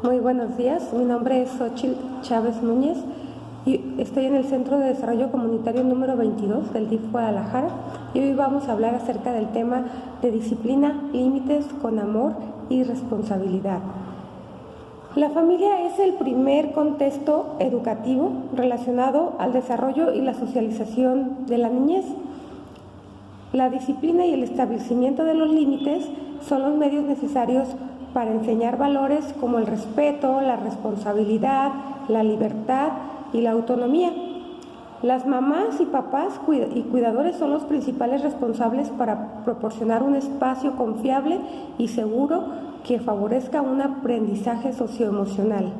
Muy buenos días, mi nombre es Xochitl Chávez Núñez y estoy en el Centro de Desarrollo Comunitario número 22 del DIF Guadalajara y hoy vamos a hablar acerca del tema de disciplina, límites con amor y responsabilidad. La familia es el primer contexto educativo relacionado al desarrollo y la socialización de la niñez. La disciplina y el establecimiento de los límites son los medios necesarios para enseñar valores como el respeto, la responsabilidad, la libertad y la autonomía. Las mamás y papás y cuidadores son los principales responsables para proporcionar un espacio confiable y seguro que favorezca un aprendizaje socioemocional.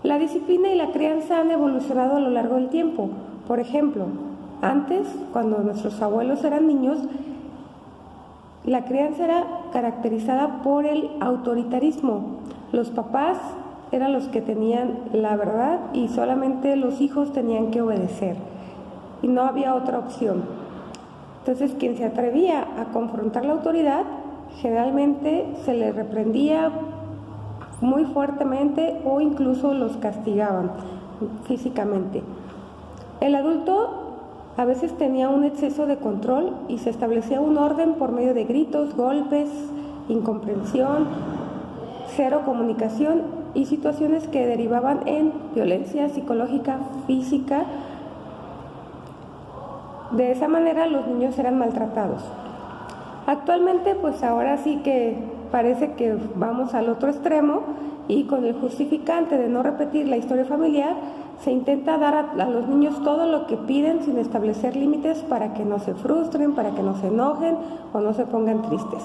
La disciplina y la crianza han evolucionado a lo largo del tiempo. Por ejemplo, antes, cuando nuestros abuelos eran niños, la crianza era caracterizada por el autoritarismo. Los papás eran los que tenían la verdad y solamente los hijos tenían que obedecer y no había otra opción. Entonces, quien se atrevía a confrontar la autoridad, generalmente se le reprendía muy fuertemente o incluso los castigaban físicamente. El adulto a veces tenía un exceso de control y se establecía un orden por medio de gritos, golpes, incomprensión, cero comunicación y situaciones que derivaban en violencia psicológica, física. De esa manera los niños eran maltratados. Actualmente, pues ahora sí que parece que vamos al otro extremo y con el justificante de no repetir la historia familiar, se intenta dar a los niños todo lo que piden sin establecer límites para que no se frustren, para que no se enojen o no se pongan tristes.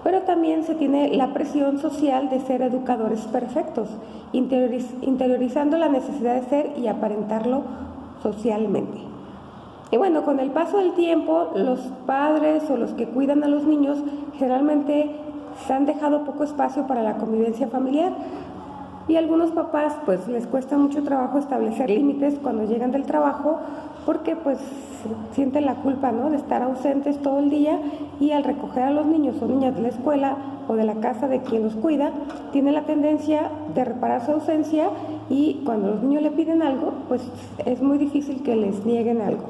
Pero también se tiene la presión social de ser educadores perfectos, interiorizando la necesidad de ser y aparentarlo socialmente. Y bueno, con el paso del tiempo, los padres o los que cuidan a los niños generalmente se han dejado poco espacio para la convivencia familiar. Y a algunos papás pues les cuesta mucho trabajo establecer límites cuando llegan del trabajo porque pues sienten la culpa, ¿no?, de estar ausentes todo el día y al recoger a los niños o niñas de la escuela o de la casa de quien los cuida, tienen la tendencia de reparar su ausencia y cuando los niños le piden algo, pues es muy difícil que les nieguen algo.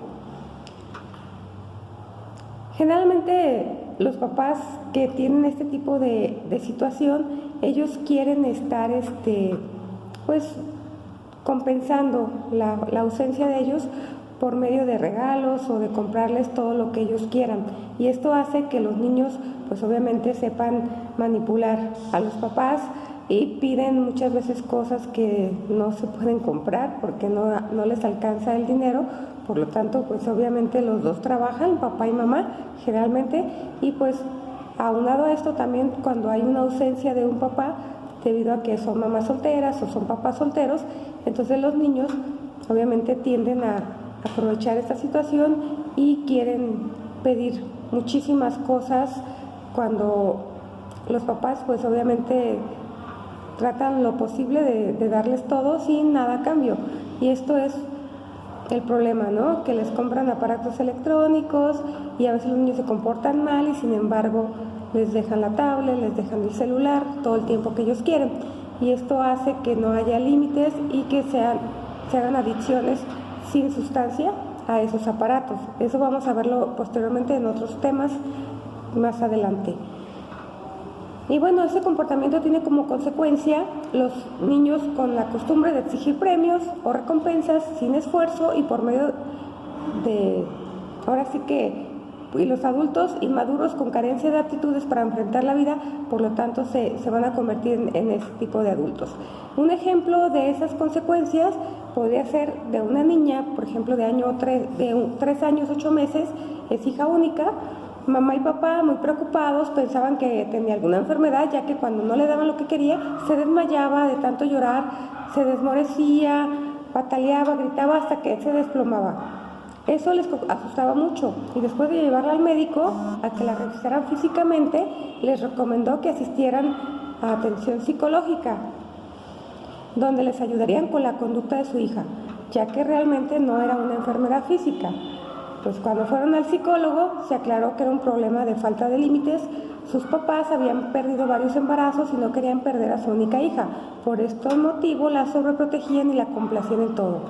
Generalmente los papás que tienen este tipo de situación, ellos quieren estar pues compensando la ausencia de ellos por medio de regalos o de comprarles todo lo que ellos quieran. Y esto hace que los niños pues obviamente sepan manipular a los papás y piden muchas veces cosas que no se pueden comprar porque no les alcanza el dinero. Por lo tanto, pues obviamente los dos trabajan, papá y mamá, generalmente, y pues aunado a esto también cuando hay una ausencia de un papá, debido a que son mamás solteras o son papás solteros, entonces los niños obviamente tienden a aprovechar esta situación y quieren pedir muchísimas cosas cuando los papás pues obviamente tratan lo posible de darles todo sin nada a cambio. Y esto es el problema, ¿no?, que les compran aparatos electrónicos y a veces los niños se comportan mal y sin embargo les dejan la tablet, les dejan el celular todo el tiempo que ellos quieren. Y esto hace que no haya límites y que se hagan adicciones sin sustancia a esos aparatos. Eso vamos a verlo posteriormente en otros temas más adelante. Y bueno, ese comportamiento tiene como consecuencia los niños con la costumbre de exigir premios o recompensas sin esfuerzo y por medio de, ahora sí que, y los adultos inmaduros con carencia de aptitudes para enfrentar la vida, por lo tanto se van a convertir en ese tipo de adultos. Un ejemplo de esas consecuencias podría ser de una niña, por ejemplo, de 3 años, 8 meses, es hija única. Mamá y papá, muy preocupados, pensaban que tenía alguna enfermedad, ya que cuando no le daban lo que quería, se desmayaba de tanto llorar, se desmorecía, pataleaba, gritaba hasta que se desplomaba. Eso les asustaba mucho y después de llevarla al médico a que la revisaran físicamente, les recomendó que asistieran a atención psicológica, donde les ayudarían con la conducta de su hija, ya que realmente no era una enfermedad física. Pues cuando fueron al psicólogo se aclaró que era un problema de falta de límites sus papás habían perdido varios embarazos y no querían perder a su única hija. Por este motivo la sobreprotegían y la complacían en todo.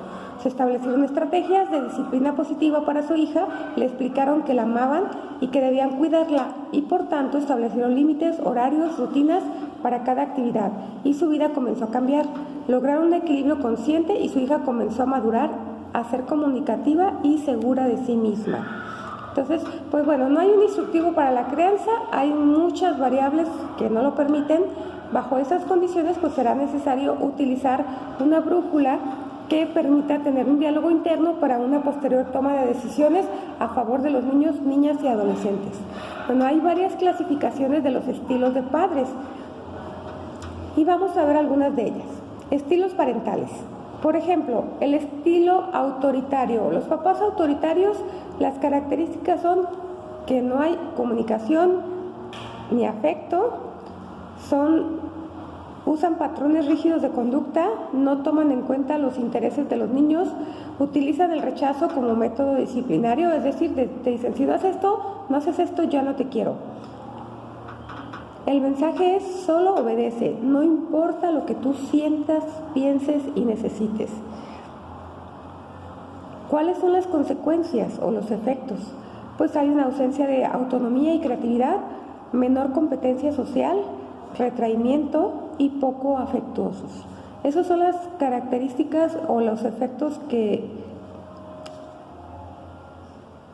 Se establecieron estrategias de disciplina positiva para su hija, le explicaron que la amaban y que debían cuidarla y por tanto establecieron límites, horarios, rutinas para cada actividad y su vida comenzó a cambiar. Lograron un equilibrio consciente y su hija comenzó a madurar, a ser comunicativa y segura de sí misma. Entonces, pues bueno, no hay un instructivo para la crianza, hay muchas variables que no lo permiten. Bajo esas condiciones, pues será necesario utilizar una brújula que permita tener un diálogo interno para una posterior toma de decisiones a favor de los niños, niñas y adolescentes. Bueno, hay varias clasificaciones de los estilos de padres y vamos a ver algunas de ellas. Estilos parentales. Por ejemplo, el estilo autoritario. Los papás autoritarios, las características son que no hay comunicación ni afecto, usan patrones rígidos de conducta, no toman en cuenta los intereses de los niños, utilizan el rechazo como método disciplinario, es decir, te dicen, si no haces esto, no haces esto, ya no te quiero. El mensaje es solo obedece, no importa lo que tú sientas, pienses y necesites. ¿Cuáles son las consecuencias o los efectos? Pues hay una ausencia de autonomía y creatividad, menor competencia social, retraimiento y poco afectuosos. Esas son las características o los efectos que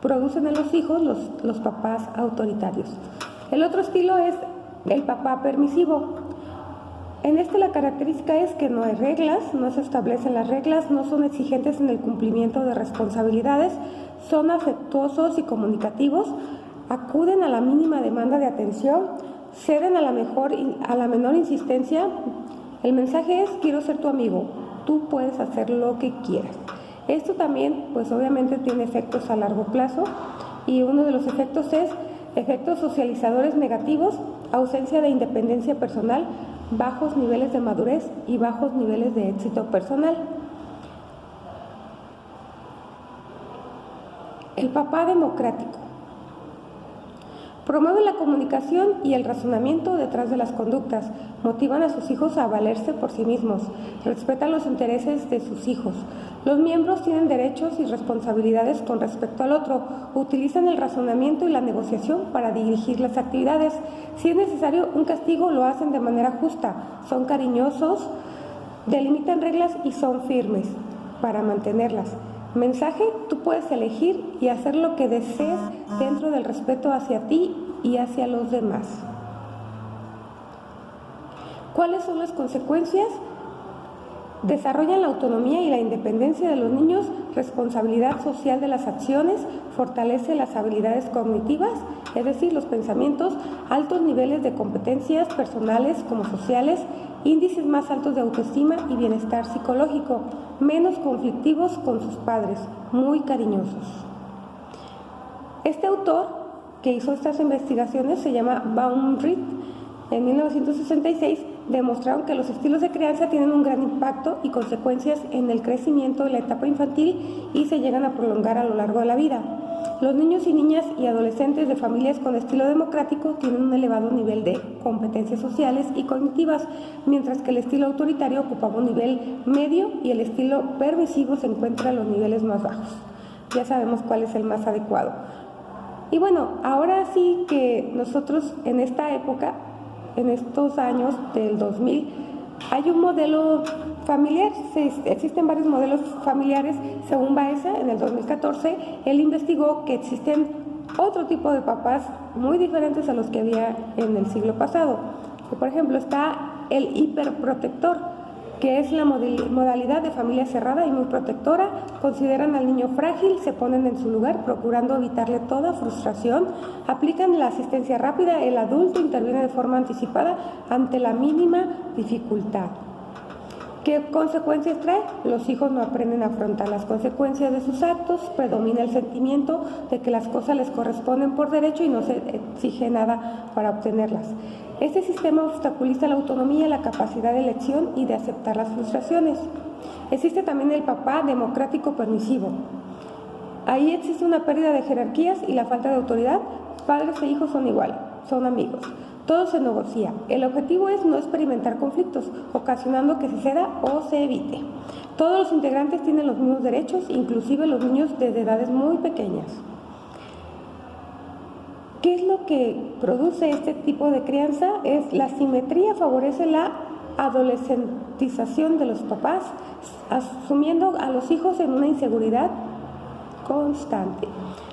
producen en los hijos los papás autoritarios. El otro estilo es el papá permisivo. En la característica es que no hay reglas, no se establecen las reglas, no son exigentes en el cumplimiento de responsabilidades, son afectuosos y comunicativos, acuden a la mínima demanda de atención, ceden a la menor insistencia. El mensaje es, quiero ser tu amigo, tú puedes hacer lo que quieras. Esto también, pues obviamente tiene efectos a largo plazo y uno de los efectos es efectos socializadores negativos, ausencia de independencia personal, bajos niveles de madurez y bajos niveles de éxito personal. El papá democrático. Promueve la comunicación y el razonamiento detrás de las conductas, motivan a sus hijos a valerse por sí mismos, respetan los intereses de sus hijos. Los miembros tienen derechos y responsabilidades con respecto al otro, utilizan el razonamiento y la negociación para dirigir las actividades. Si es necesario un castigo, lo hacen de manera justa, son cariñosos, delimitan reglas y son firmes para mantenerlas. Mensaje, tú puedes elegir y hacer lo que desees dentro del respeto hacia ti y hacia los demás. ¿Cuáles son las consecuencias? Desarrollan la autonomía y la independencia de los niños, responsabilidad social de las acciones, fortalece las habilidades cognitivas, es decir, los pensamientos, altos niveles de competencias personales como sociales, índices más altos de autoestima y bienestar psicológico, menos conflictivos con sus padres, muy cariñosos. Este autor que hizo estas investigaciones se llama Baumritt. En 1966 demostraron que los estilos de crianza tienen un gran impacto y consecuencias en el crecimiento de la etapa infantil y se llegan a prolongar a lo largo de la vida. Los niños y niñas y adolescentes de familias con estilo democrático tienen un elevado nivel de competencias sociales y cognitivas, mientras que el estilo autoritario ocupaba un nivel medio y el estilo permisivo se encuentra en los niveles más bajos. Ya sabemos cuál es el más adecuado. Y bueno, ahora sí que nosotros en esta época, en estos años del 2000, hay un modelo familiar, existen varios modelos familiares. Según Baeza, en el 2014, él investigó que existen otro tipo de papás muy diferentes a los que había en el siglo pasado. Por ejemplo, está el hiperprotector, que es la modalidad de familia cerrada y muy protectora. Consideran al niño frágil, se ponen en su lugar, procurando evitarle toda frustración. Aplican la asistencia rápida, el adulto interviene de forma anticipada ante la mínima dificultad. ¿Qué consecuencias trae? Los hijos no aprenden a afrontar las consecuencias de sus actos, predomina el sentimiento de que las cosas les corresponden por derecho y no se exige nada para obtenerlas. Este sistema obstaculiza la autonomía, la capacidad de elección y de aceptar las frustraciones. Existe también el papá democrático permisivo. Ahí existe una pérdida de jerarquías y la falta de autoridad. Padres e hijos son igual. son amigos. Todo se negocia. El objetivo es no experimentar conflictos, ocasionando que se ceda o se evite. Todos los integrantes tienen los mismos derechos, inclusive los niños desde edades muy pequeñas. ¿Qué es lo que produce este tipo de crianza? Es la simetría, favorece la adolescentización de los papás, asumiendo a los hijos en una inseguridad constante.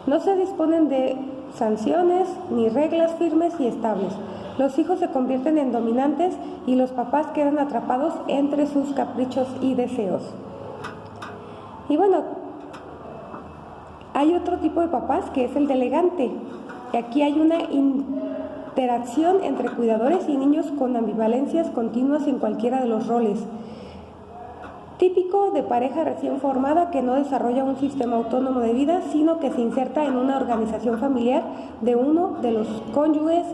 No se disponen de sanciones ni reglas firmes y estables. Los hijos se convierten en dominantes y los papás quedan atrapados entre sus caprichos y deseos. Y bueno, hay otro tipo de papás que es el delegante. Y aquí hay una interacción entre cuidadores y niños con ambivalencias continuas en cualquiera de los roles. Típico de pareja recién formada que no desarrolla un sistema autónomo de vida, sino que se inserta en una organización familiar de uno de los cónyuges,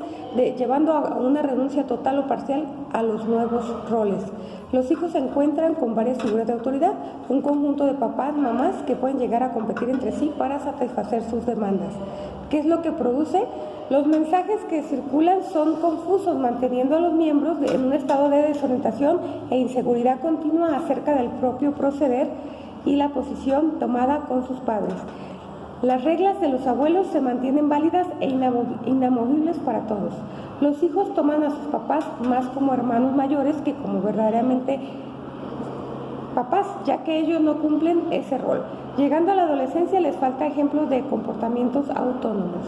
llevando a una renuncia total o parcial a los nuevos roles. Los hijos se encuentran con varias figuras de autoridad, un conjunto de papás, mamás que pueden llegar a competir entre sí para satisfacer sus demandas. ¿Qué es lo que produce? Los mensajes que circulan son confusos, manteniendo a los miembros en un estado de desorientación e inseguridad continua acerca del propio proceder y la posición tomada con sus padres. Las reglas de los abuelos se mantienen válidas e inamovibles para todos. Los hijos toman a sus papás más como hermanos mayores que como verdaderamente papás, ya que ellos no cumplen ese rol. Llegando a la adolescencia les falta ejemplos de comportamientos autónomos.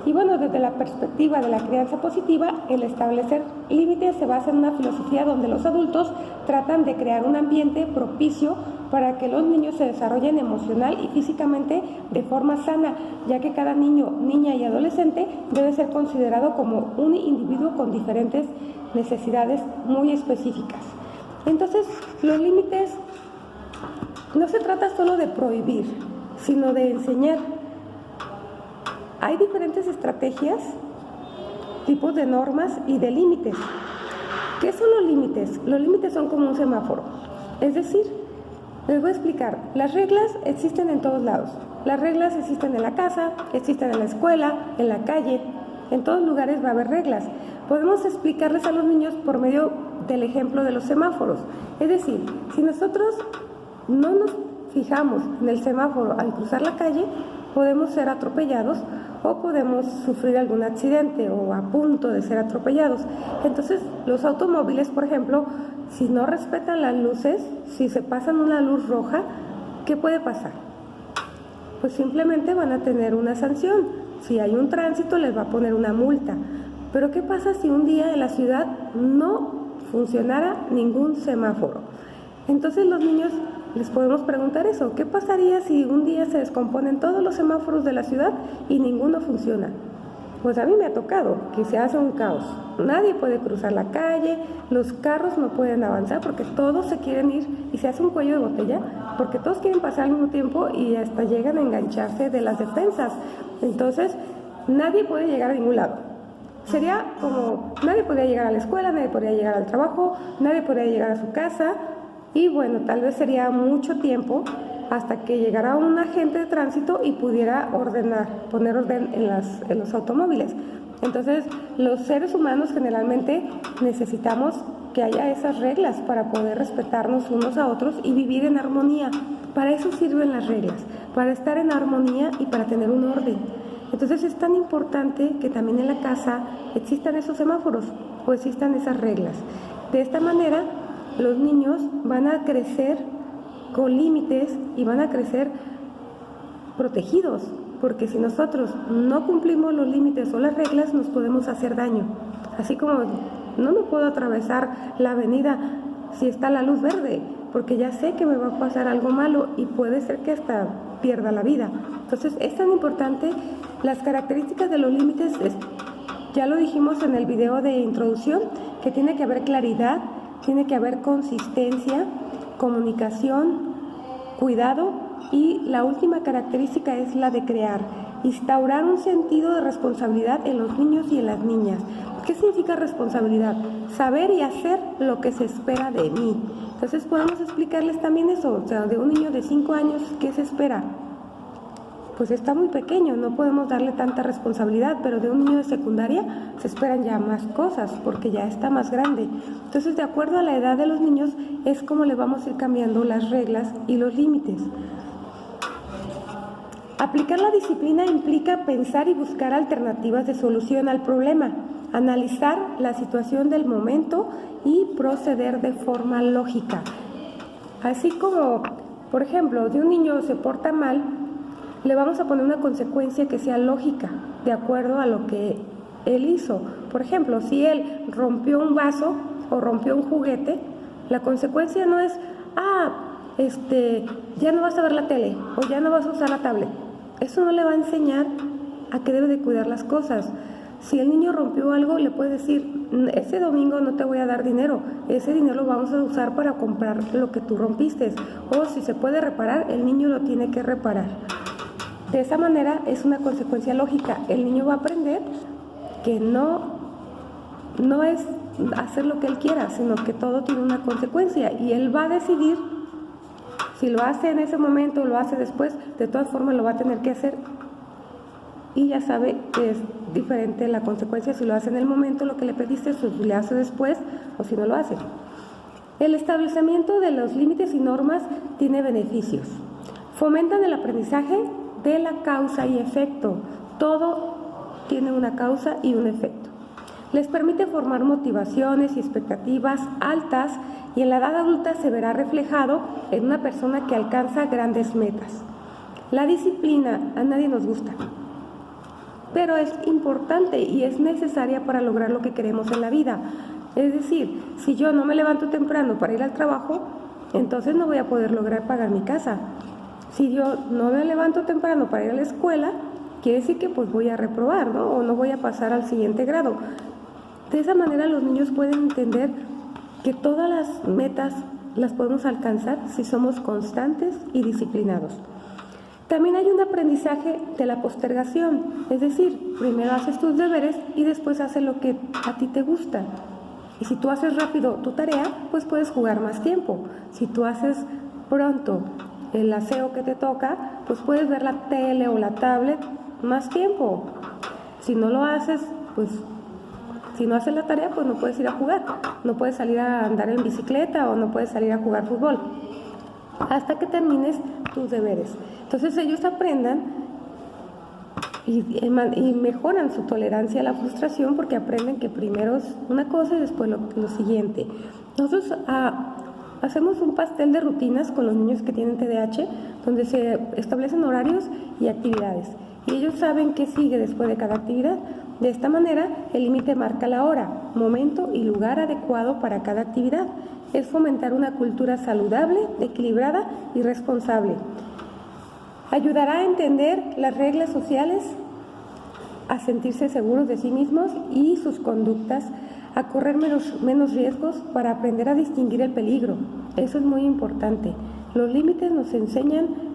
Y bueno, desde la perspectiva de la crianza positiva, el establecer límites se basa en una filosofía donde los adultos tratan de crear un ambiente propicio para que los niños se desarrollen emocional y físicamente de forma sana, ya que cada niño, niña y adolescente debe ser considerado como un individuo con diferentes necesidades muy específicas. Entonces, los límites no se trata solo de prohibir, sino de enseñar. Hay diferentes estrategias, tipos de normas y de límites. ¿Qué son los límites? Los límites son como un semáforo. Es decir, les voy a explicar, las reglas existen en todos lados. Las reglas existen en la casa, existen en la escuela, en la calle. En todos lugares va a haber reglas. Podemos explicarles a los niños por medio del ejemplo de los semáforos. Es decir, si nosotros no nos fijamos en el semáforo al cruzar la calle, podemos ser atropellados o podemos sufrir algún accidente o a punto de ser atropellados. Entonces, los automóviles, por ejemplo, si no respetan las luces, si se pasan una luz roja, ¿qué puede pasar? Pues simplemente van a tener una sanción. Si hay un tránsito, les va a poner una multa. Pero ¿qué pasa si un día en la ciudad no funcionara ningún semáforo? Entonces los niños les podemos preguntar eso, ¿qué pasaría si un día se descomponen todos los semáforos de la ciudad y ninguno funciona? Pues a mí me ha tocado que se hace un caos, nadie puede cruzar la calle, los carros no pueden avanzar porque todos se quieren ir y se hace un cuello de botella porque todos quieren pasar al mismo tiempo y hasta llegan a engancharse de las defensas. Entonces nadie puede llegar a ningún lado. Sería como, nadie podría llegar a la escuela, nadie podría llegar al trabajo, nadie podría llegar a su casa. Y bueno, tal vez sería mucho tiempo hasta que llegara un agente de tránsito y pudiera poner orden en los automóviles. Entonces, los seres humanos generalmente necesitamos que haya esas reglas para poder respetarnos unos a otros y vivir en armonía. Para eso sirven las reglas, para estar en armonía y para tener un orden. Entonces, es tan importante que también en la casa existan esos semáforos o existan esas reglas. De esta manera, los niños van a crecer con límites y van a crecer protegidos, porque si nosotros no cumplimos los límites o las reglas, nos podemos hacer daño. Así como no me puedo atravesar la avenida si está la luz verde, porque ya sé que me va a pasar algo malo y puede ser que hasta pierda la vida. Entonces es tan importante. Las características de los límites, ya lo dijimos en el video de introducción, que tiene que haber claridad, tiene que haber consistencia, comunicación, cuidado y la última característica es la de crear, instaurar un sentido de responsabilidad en los niños y en las niñas. ¿Qué significa responsabilidad? Saber y hacer lo que se espera de mí. Entonces podemos explicarles también eso, o sea, de un niño de 5 años, ¿qué se espera? pues está muy pequeño, no podemos darle tanta responsabilidad, pero de un niño de secundaria se esperan ya más cosas porque ya está más grande. Entonces, de acuerdo a la edad de los niños, es como le vamos a ir cambiando las reglas y los límites. Aplicar la disciplina implica pensar y buscar alternativas de solución al problema, analizar la situación del momento y proceder de forma lógica. Así como, por ejemplo, de un niño se porta mal, le vamos a poner una consecuencia que sea lógica, de acuerdo a lo que él hizo. Por ejemplo, si él rompió un vaso o rompió un juguete, la consecuencia no es, ya no vas a ver la tele o ya no vas a usar la tablet. Eso no le va a enseñar a que debe de cuidar las cosas. Si el niño rompió algo, le puedes decir, ese domingo no te voy a dar dinero, ese dinero lo vamos a usar para comprar lo que tú rompiste. O si se puede reparar, el niño lo tiene que reparar. De esa manera es una consecuencia lógica. El niño va a aprender que no es hacer lo que él quiera, sino que todo tiene una consecuencia y él va a decidir si lo hace en ese momento o lo hace después. De todas formas lo va a tener que hacer y ya sabe que es diferente la consecuencia si lo hace en el momento, lo que le pediste, si le hace después o si no lo hace. El establecimiento de los límites y normas tiene beneficios. Fomentan el aprendizaje de la causa y efecto. Todo tiene una causa y un efecto. Les permite formar motivaciones y expectativas altas y en la edad adulta se verá reflejado en una persona que alcanza grandes metas. La disciplina a nadie nos gusta, pero es importante y es necesaria para lograr lo que queremos en la vida. Es decir, si yo no me levanto temprano para ir al trabajo, entonces no voy a poder lograr pagar mi casa. Si yo no me levanto temprano para ir a la escuela, quiere decir que pues voy a reprobar, ¿no? O no voy a pasar al siguiente grado. De esa manera los niños pueden entender que todas las metas las podemos alcanzar si somos constantes y disciplinados. También hay un aprendizaje de la postergación, es decir, primero haces tus deberes y después haces lo que a ti te gusta. Y si tú haces rápido tu tarea, pues puedes jugar más tiempo. Si tú haces pronto el aseo que te toca, pues puedes ver la tele o la tablet más tiempo. Si no lo haces, pues si no haces la tarea, pues no puedes ir a jugar, no puedes salir a andar en bicicleta o no puedes salir a jugar fútbol hasta que termines tus deberes. Entonces ellos aprendan y mejoran su tolerancia a la frustración porque aprenden que primero es una cosa y después lo siguiente. Nosotros hacemos un pastel de rutinas con los niños que tienen TDAH, donde se establecen horarios y actividades y ellos saben qué sigue después de cada actividad. De esta manera, el límite marca la hora, momento y lugar adecuado para cada actividad. Es fomentar una cultura saludable, equilibrada y responsable. Ayudará a entender las reglas sociales, a sentirse seguros de sí mismos y sus conductas, a correr menos riesgos para aprender a distinguir el peligro. Eso es muy importante. Los límites nos enseñan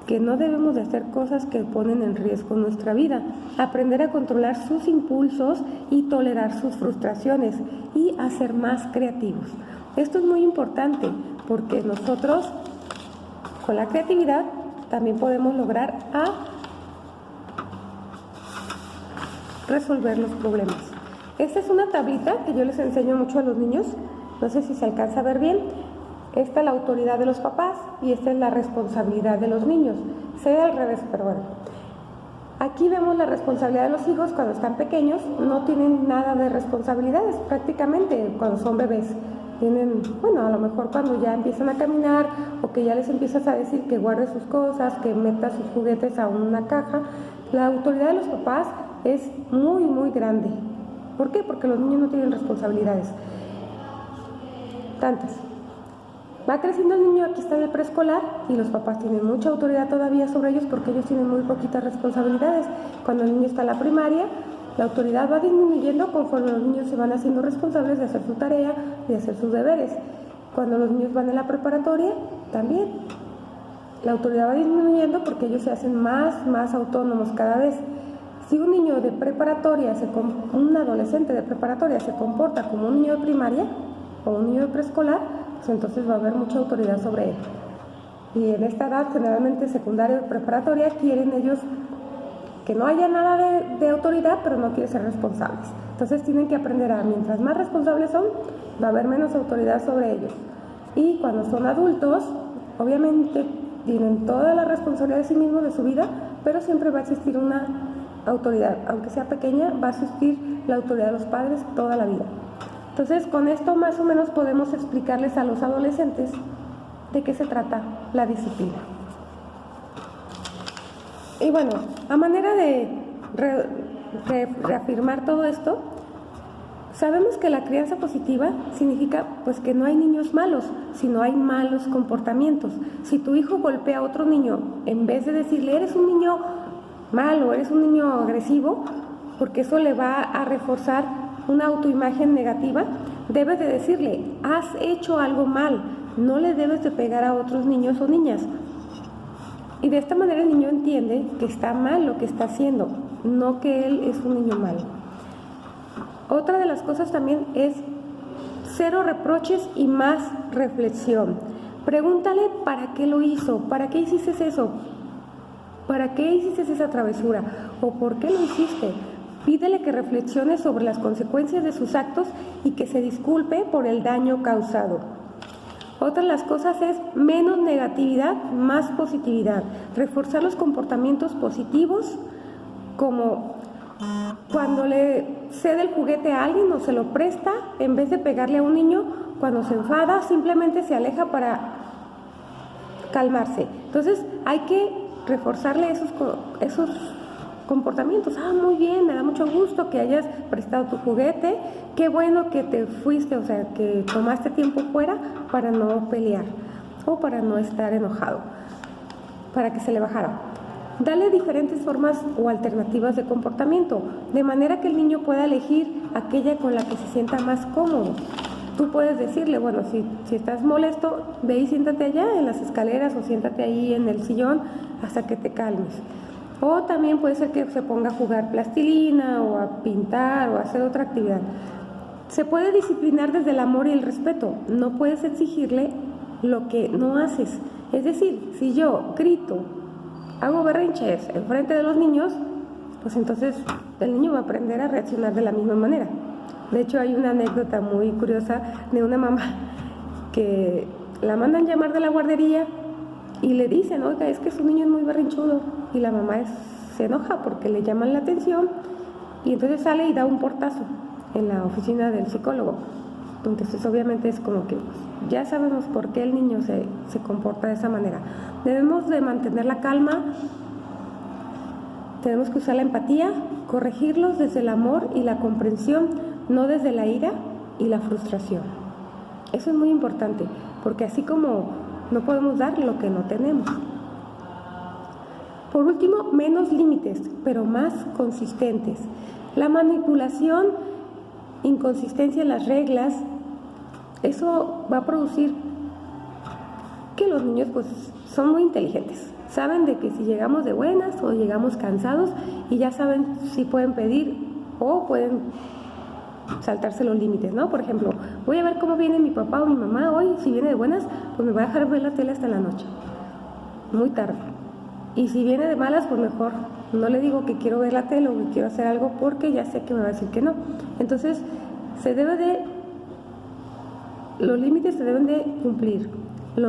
que no debemos de hacer cosas que ponen en riesgo nuestra vida, aprender a controlar sus impulsos y tolerar sus frustraciones y a ser más creativos. Esto es muy importante porque nosotros con la creatividad también podemos lograr resolver los problemas. Esta es una tablita que yo les enseño mucho a los niños, no sé si se alcanza a ver bien. Esta es la autoridad de los papás y esta es la responsabilidad de los niños. Se ve al revés, pero bueno. Aquí vemos la responsabilidad de los hijos cuando están pequeños, no tienen nada de responsabilidades prácticamente cuando son bebés. Tienen, a lo mejor cuando ya empiezan a caminar o que ya les empiezas a decir que guarde sus cosas, que meta sus juguetes a una caja, la autoridad de los papás es muy, muy grande. ¿Por qué? Porque los niños no tienen responsabilidades. Tantas. Va creciendo el niño, aquí está en el preescolar y los papás tienen mucha autoridad todavía sobre ellos porque ellos tienen muy poquitas responsabilidades. Cuando el niño está en la primaria, la autoridad va disminuyendo conforme los niños se van haciendo responsables de hacer su tarea, de hacer sus deberes. Cuando los niños van en la preparatoria, también. La autoridad va disminuyendo porque ellos se hacen más autónomos cada vez. Si un niño de preparatoria, un adolescente de preparatoria se comporta como un niño de primaria o un niño de preescolar, pues entonces va a haber mucha autoridad sobre él. Y en esta edad, generalmente secundaria o preparatoria, quieren ellos que no haya nada de autoridad, pero no quieren ser responsables. Entonces tienen que aprender a, mientras más responsables son, va a haber menos autoridad sobre ellos. Y cuando son adultos, obviamente tienen toda la responsabilidad de sí mismos, de su vida, pero siempre va a existir una autoridad. Aunque sea pequeña, va a existir la autoridad de los padres toda la vida. Entonces, con esto más o menos podemos explicarles a los adolescentes de qué se trata la disciplina. Y bueno, a manera de reafirmar todo esto, sabemos que la crianza positiva significa pues que no hay niños malos, sino hay malos comportamientos. Si tu hijo golpea a otro niño, en vez de decirle eres un niño malo, eres un niño agresivo, porque eso le va a reforzar una autoimagen negativa, debes de decirle, has hecho algo mal, no le debes de pegar a otros niños o niñas. Y de esta manera el niño entiende que está mal lo que está haciendo, no que él es un niño malo. Otra de las cosas también es cero reproches y más reflexión. Pregúntale para qué lo hizo, para qué hiciste eso, para qué hiciste esa travesura o por qué lo hiciste. Pídele que reflexione sobre las consecuencias de sus actos y que se disculpe por el daño causado. Otra de las cosas es menos negatividad, más positividad. Reforzar los comportamientos positivos, como cuando le cede el juguete a alguien o se lo presta, en vez de pegarle a un niño, cuando se enfada, simplemente se aleja para calmarse. Entonces hay que reforzarle esos comportamientos. Muy bien, me da mucho gusto que hayas prestado tu juguete, qué bueno que te fuiste, o sea, que tomaste tiempo fuera para no pelear o para no estar enojado, para que se le bajara. Dale diferentes formas o alternativas de comportamiento, de manera que el niño pueda elegir aquella con la que se sienta más cómodo. Tú puedes decirle, bueno, si estás molesto, ve y siéntate allá en las escaleras o siéntate ahí en el sillón hasta que te calmes. O también puede ser que se ponga a jugar plastilina o a pintar o a hacer otra actividad. Se puede disciplinar desde el amor y el respeto. No puedes exigirle lo que no haces. Es decir, si yo grito, hago berrinches en frente de los niños, pues entonces el niño va a aprender a reaccionar de la misma manera. De hecho, hay una anécdota muy curiosa de una mamá que la mandan llamar de la guardería y le dicen, oiga, es que su niño es muy berrinchudo. Y la mamá se enoja porque le llaman la atención y entonces sale y da un portazo en la oficina del psicólogo. Entonces obviamente es como que ya sabemos por qué el niño se comporta de esa manera. Debemos de mantener la calma, tenemos que usar la empatía, corregirlos desde el amor y la comprensión, no desde la ira y la frustración. Eso es muy importante, porque así como no podemos dar lo que no tenemos. Por último, menos límites, pero más consistentes. La manipulación, inconsistencia en las reglas, eso va a producir que los niños pues son muy inteligentes. Saben de que si llegamos de buenas o llegamos cansados y ya saben si pueden pedir o pueden saltarse los límites, ¿no? Por ejemplo, voy a ver cómo viene mi papá o mi mamá hoy, si viene de buenas, pues me va a dejar ver la tele hasta la noche, muy tarde. Y si viene de malas, pues mejor no le digo que quiero ver la tele o que quiero hacer algo porque ya sé que me va a decir que no. Entonces, los límites se deben de cumplir la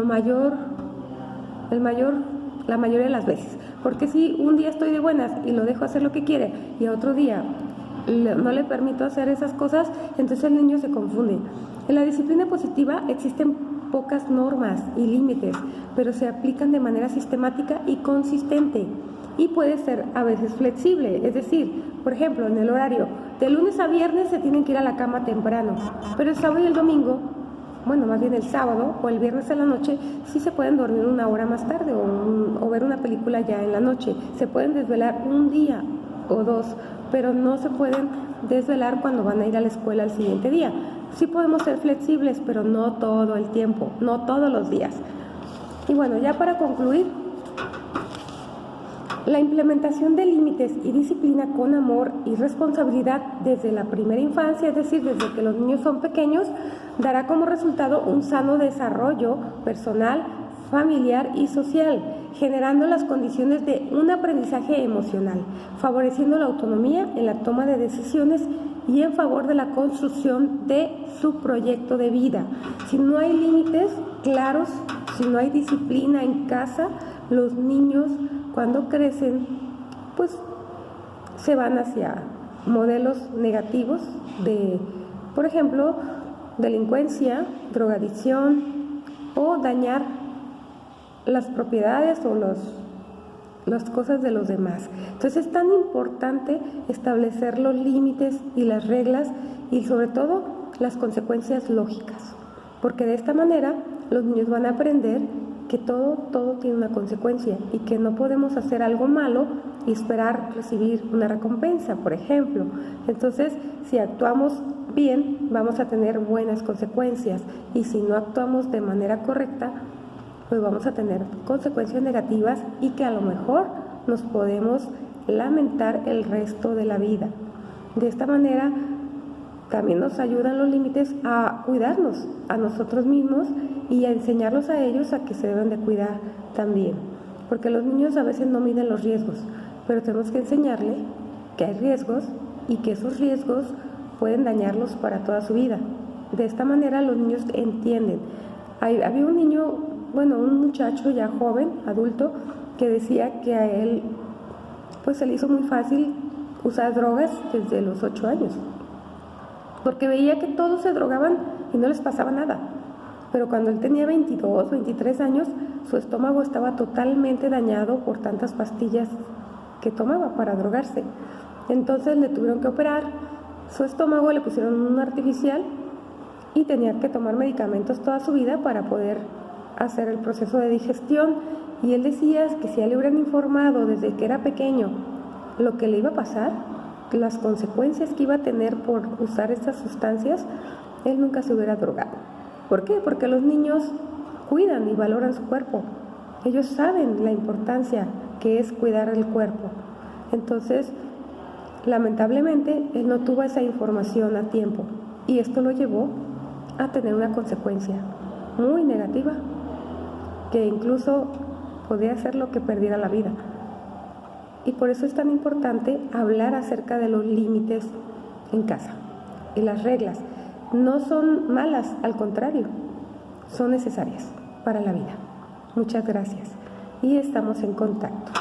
mayoría de las veces. Porque si un día estoy de buenas y lo dejo hacer lo que quiere y a otro día no le permito hacer esas cosas, entonces el niño se confunde. En la disciplina positiva existen pocas normas y límites, pero se aplican de manera sistemática y consistente y puede ser a veces flexible, es decir, por ejemplo, en el horario, de lunes a viernes se tienen que ir a la cama temprano, pero el sábado y el domingo, bueno, más bien el sábado o el viernes en la noche, sí se pueden dormir una hora más tarde o ver una película ya en la noche, se pueden desvelar un día o dos, pero no se pueden desvelar cuando van a ir a la escuela al siguiente día. Sí podemos ser flexibles, pero no todo el tiempo, no todos los días. Y bueno, ya para concluir, la implementación de límites y disciplina con amor y responsabilidad desde la primera infancia, es decir, desde que los niños son pequeños, dará como resultado un sano desarrollo personal, familiar y social, generando las condiciones de un aprendizaje emocional, favoreciendo la autonomía en la toma de decisiones y en favor de la construcción de su proyecto de vida. Si no hay límites claros, si no hay disciplina en casa, los niños cuando crecen, pues se van hacia modelos negativos de, por ejemplo, delincuencia, drogadicción o dañar las propiedades o las cosas de los demás. Entonces es tan importante establecer los límites y las reglas y sobre todo las consecuencias lógicas, porque de esta manera los niños van a aprender que todo tiene una consecuencia y que no podemos hacer algo malo y esperar recibir una recompensa, por ejemplo. Entonces, si actuamos bien, vamos a tener buenas consecuencias, y si no actuamos de manera correcta, pues vamos a tener consecuencias negativas y que a lo mejor nos podemos lamentar el resto de la vida. De esta manera también nos ayudan los límites a cuidarnos a nosotros mismos y a enseñarlos a ellos a que se deben de cuidar también, porque los niños a veces no miden los riesgos, pero tenemos que enseñarle que hay riesgos y que esos riesgos pueden dañarlos para toda su vida. De esta manera los niños entienden. Había un niño, un muchacho ya joven, adulto, que decía que a él pues se le hizo muy fácil usar drogas desde los 8 años, porque veía que todos se drogaban y no les pasaba nada. Pero cuando él tenía 22, 23 años, su estómago estaba totalmente dañado por tantas pastillas que tomaba para drogarse. Entonces le tuvieron que operar su estómago, le pusieron un artificial y tenía que tomar medicamentos toda su vida para poder hacer el proceso de digestión. Y él decía que si a él le hubieran informado desde que era pequeño lo que le iba a pasar, las consecuencias que iba a tener por usar estas sustancias, él nunca se hubiera drogado. ¿Por qué? Porque los niños cuidan y valoran su cuerpo. Ellos saben la importancia que es cuidar el cuerpo. Entonces, lamentablemente, él no tuvo esa información a tiempo y esto lo llevó a tener una consecuencia muy negativa, que incluso podía hacer lo que perdiera la vida. Y por eso es tan importante hablar acerca de los límites en casa. Y las reglas no son malas, al contrario, son necesarias para la vida. Muchas gracias y estamos en contacto.